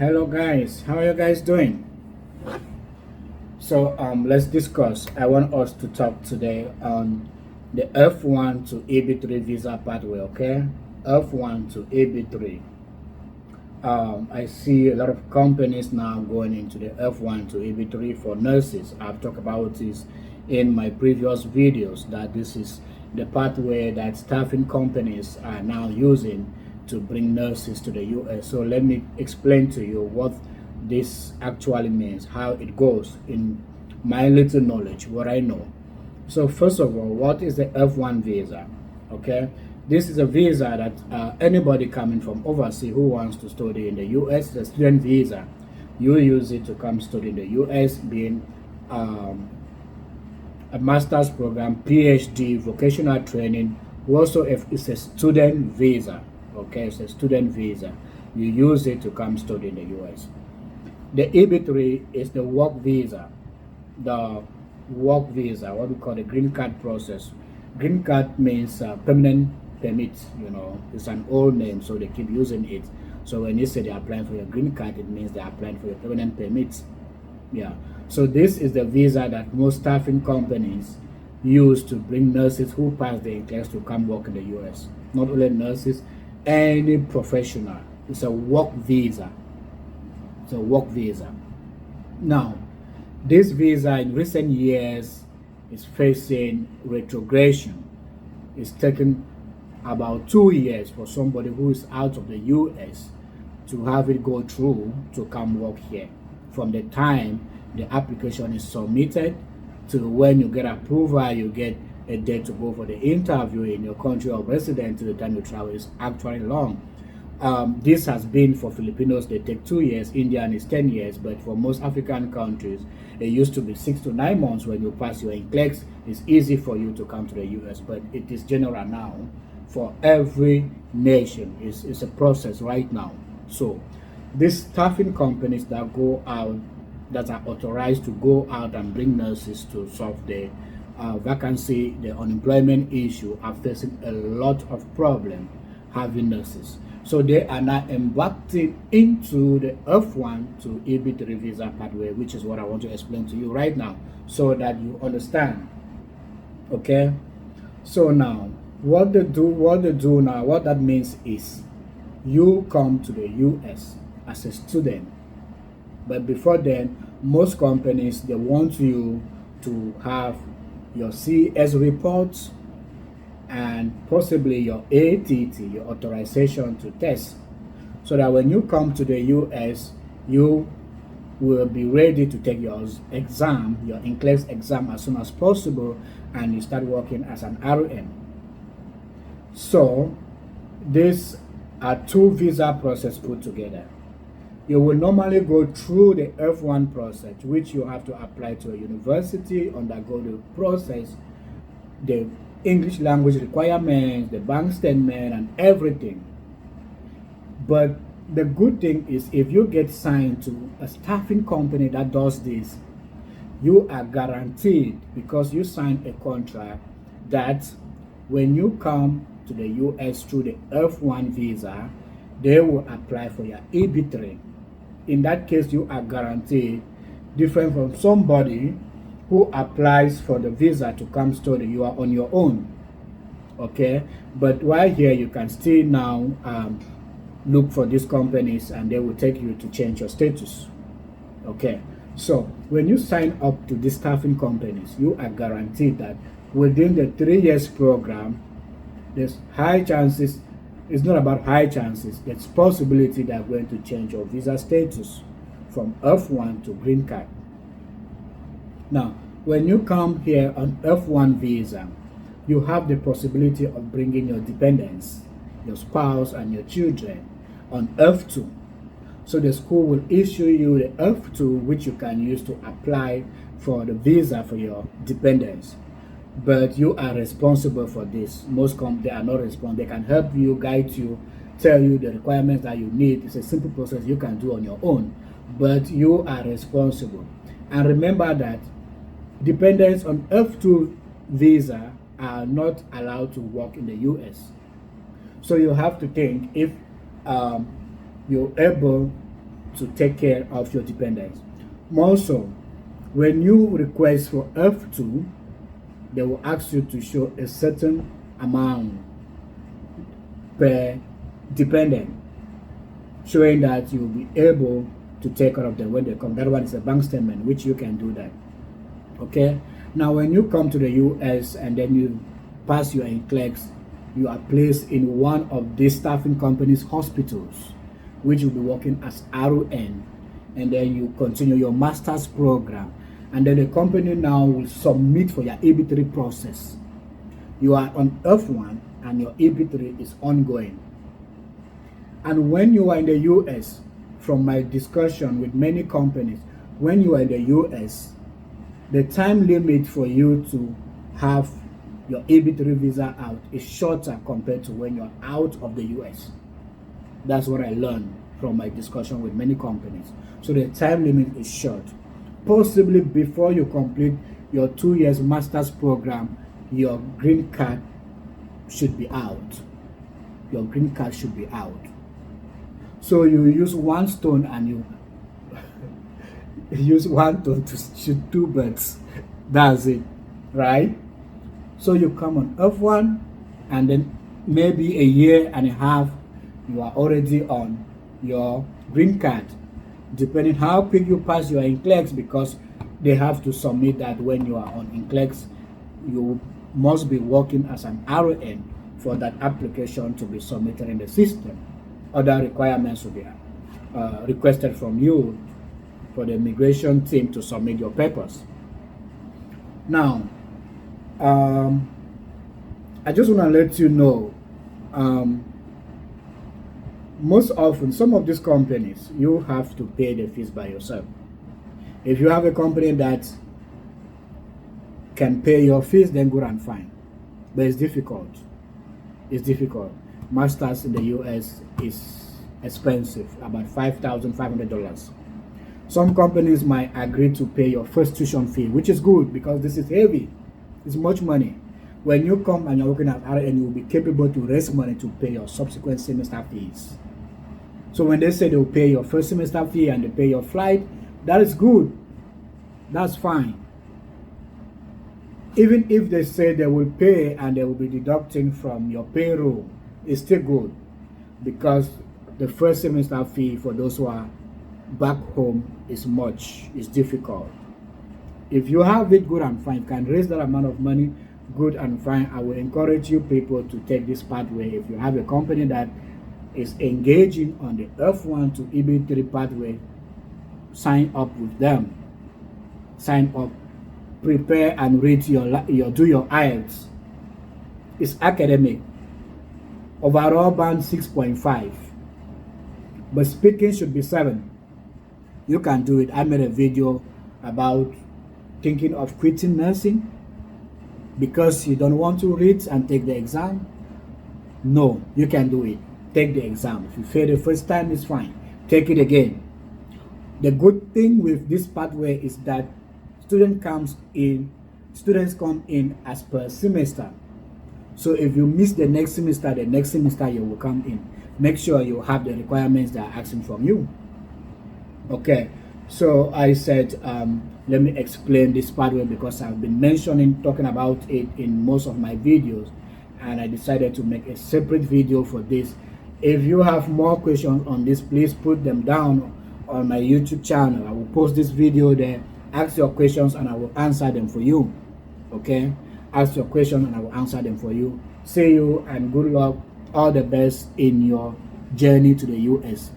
Hello guys, how are you guys doing? Let's discuss. I want us to talk today on the F1 to EB3 visa pathway, okay? F1 to EB3. I see a lot of companies now going into the F1 to EB3 for nurses. I've talked about this in my previous videos that this is the pathway that staffing companies are now using to bring nurses to the US. So let me explain to you what this actually means, how it goes in my little knowledge, what I know. So first of all, what is the F1 visa? Okay, this is a visa that anybody coming from overseas who wants to study in the US, the student visa, you use it to come study in the US, being a master's program, PhD, vocational training. Also, if it's a student visa, okay, it's a student visa, you use it to come study in the US. The EB3 is the work visa, what we call the green card process. Green card means permanent permit, it's an old name, so they keep using it. So when you say they're applying for your green card, it means they're applying for your permanent permit. Yeah. So this is the visa that most staffing companies use to bring nurses who pass the NCLEX to come work in the US. Not only nurses, any professional. It's a work visa. It's a work visa. Now, this visa in recent years is facing retrogression. It's taken about 2 years for somebody who is out of the US to have it go through to come work here. From the time the application is submitted to when you get approval, you get a date to go for the interview in your country of residence to the time you travel is actually long. This has been for Filipinos, they take 2 years, Indian is 10 years, but for most African countries, it used to be 6 to 9 months. When you pass your NCLEX, it's easy for you to come to the US, but it is general now for every nation. It's a process right now. So these staffing companies that go out, that are authorized to go out and bring nurses to solve the vacancy, the unemployment issue, are facing a lot of problem having nurses. So they are now embarking into the F1 to EB3 visa pathway, which is what I want to explain to you right now so that you understand. Okay? So now, what they do now, what that means is you come to the US as a student. But before then, most companies, they want you to have your CS reports and possibly your ATT, your authorization to test, so that when you come to the US, you will be ready to take your exam, your NCLEX exam as soon as possible, and you start working as an RN. So these are two visa process put together. You will normally go through the F1 process, which you have to apply to a university, undergo the process, the English language requirements, the bank statement, and everything. But the good thing is, if you get signed to a staffing company that does this, you are guaranteed, because you sign a contract, that when you come to the US through the F1 visa, they will apply for your EB3. In that case, you are guaranteed, different from somebody who applies for the visa to come study. You are on your own. Okay? But while here, you can still now look for these companies, and they will take you to change your status. Okay? So when you sign up to these staffing companies, you are guaranteed that within the 3 years program, there's high chances. It's not about high chances. There's possibility that are going to change your visa status from F1 to green card. Now, when you come here on F1 visa, you have the possibility of bringing your dependents, your spouse and your children, on F2. So the school will issue you the F2, which you can use to apply for the visa for your dependents. But you are responsible for this. Most they are not responsible. They can help you, guide you, tell you the requirements that you need. It's a simple process you can do on your own, but you are responsible. And remember that dependents on F2 visa are not allowed to work in the US. So you have to think, if you're able to take care of your dependents. More so, when you request for F2, they will ask you to show a certain amount per dependent, showing that you will be able to take care of them when they come. That one is a bank statement, which you can do that. Okay. Now, when you come to the US and then you pass your NCLEX, you are placed in one of these staffing companies' hospitals, which will be working as RN, and then you continue your master's program, and then the company now will submit for your EB3 process. You are on F1 and your EB3 is ongoing. And when you are in the US, from my discussion with many companies, when you are in the US, the time limit for you to have your EB3 visa out is shorter compared to when you're out of the US. That's what I learned from my discussion with many companies. So the time limit is short. Possibly before you complete your 2 years master's program, your green card should be out. Your green card should be out. So you use one stone and you use one stone to shoot two birds. That's it, right? So you come on F1, and then maybe a year and a half, you are already on your green card, depending how quick you pass your NCLEX, because they have to submit that when you are on NCLEX, you must be working as an RN for that application to be submitted in the system. Other requirements will be requested from you for the immigration team to submit your papers. Now, I just want to let you know, most often, some of these companies, you have to pay the fees by yourself. If you have a company that can pay your fees, then good and fine. But it's difficult. It's difficult. Masters in the US is expensive, about $5,500. Some companies might agree to pay your first tuition fee, which is good because this is heavy. It's much money. When you come and you're working at RN, you will be capable to raise money to pay your subsequent semester fees. So when they say they'll pay your first semester fee and they pay your flight, that is good. That's fine. Even if they say they will pay and they will be deducting from your payroll, it's still good, because the first semester fee for those who are back home is difficult. If you have it, good and fine. You can raise that amount of money, good and fine. I will encourage you people to take this pathway. If you have a company that is engaging on the F1 to EB3 pathway, sign up with them. Sign up, prepare and read do your IELTS. It's academic. Overall band 6.5, but speaking should be 7. You can do it. I made a video about thinking of quitting nursing because you don't want to read and take the exam. No, you can do it. Take the exam. If you fail the first time, it's fine. Take it again. The good thing with this pathway is that students come in as per semester. So if you miss the next semester you will come in. Make sure you have the requirements they are asking from you. Okay, so I said let me explain this pathway because I've been talking about it in most of my videos, and I decided to make a separate video for this. If you have more questions on this, please put them down on my YouTube channel. I will post this video there. Ask your questions and I will answer them for you. Okay, ask your question and I will answer them for you. See you and good luck. All the best in your journey to the US.